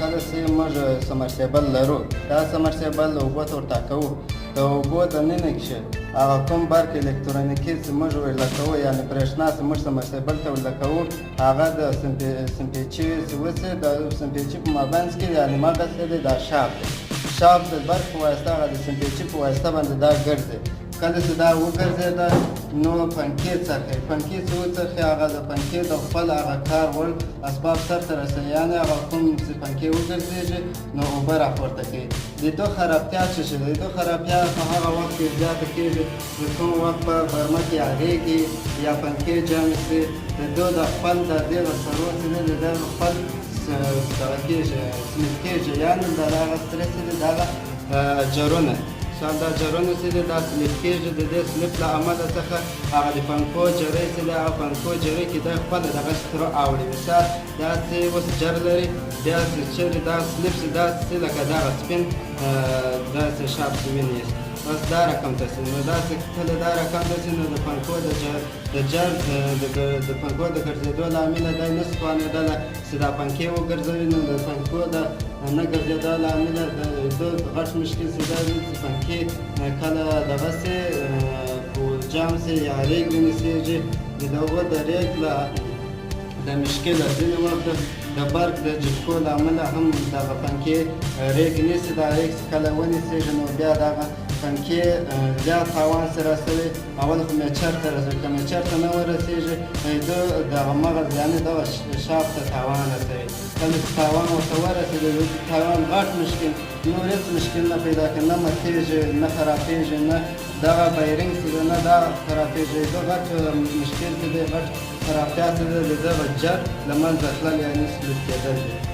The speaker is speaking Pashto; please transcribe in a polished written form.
کله چې موږ سمرسیبل لرو، دا سمرسیبل اوبو ته ورټاکوو، د اوبو دننه کښې هغه کوم برق الکترونیکي چې موږ ورله کوو، یعنې برېښنا چې موږ سمرسیبل ته ورله کوو، هغه د سمپیچي چې وسي د سمپیچي په مابینځ کې یعنې مغه څه دی دا شاف دی. شاف د برق په واسطه هغه د سمپیچي په واسطه باندې دا ګرځي. کله چې دا وګرځېده نو پنکې څرخي. پنکې چې وڅرخي هغه د پنکې د خپل هغه کار وړ اسباب سرته رسوي، یعنې هغه کوم چې پنکې وګرځېږي نو اوبه راپورته کوي. د دو خرابتیا څه شي؟ د دو خرابتیا په هغه وخت کې زیاته کېږي چې کوم وخت په برمه کې هغېږي یا پنکې جامې شي، د دو د خپل د دې د سرو چې دی د دې خپل دغه کېږي سلیپ کېږي، یعنې د هغه سره چې دی د هغه جرونه دا جرونه چې دی دا سلیپ کېږي. د دې سلیپ له امله څخه هغه د پنکو جرۍ چې دی هغه پنکو جرۍ کې دی خپله دغه سره اوړي. مثال داسې اوس جر لري، داسې چېرې دا سلیپ چې داسې لکه دغه سپین داسې شاپ چې وینئ بس دا رقم ته شي. نو داسې کله دا رقم ته شي نو د پنکو د پنکو د ګرځېدو له امله دی نه شي توانېدلی چې دا پنکې وګرځوي. نو د پنکو د نه ګرځېدو له امله د غټ مشکل چې دا وي چې پنکې کله دغه شي جام شي یا ریګ ونیسېږي. د دغو د ریګ له د مشکله ځینې وخت د برق د جټکو له امله هم دغه پنکې ریګ نیسي. دا ریګ چې کله ونیسېږي نو بیا دغه پنکې زیات تاوان سره رسوي. اول خو میچر ته رسوي، که میچر ته نه ورسېږي دغه مغز یعنې دغه شاف ته تاوان رسوي. کله چې تاوان ورته ورسېږي د تاوان غټ مشکل نور هېڅ مشکل نه پیدا کوي، نه ماتېږي نه خرابېږي، نه دغه بیرنګ چې دی نه دا خرابېږي. دا غټ مشکل چې دی غټ خرابتیا چې دی د دغه جر له منځه تلل یعنې سلوک کېدل دي.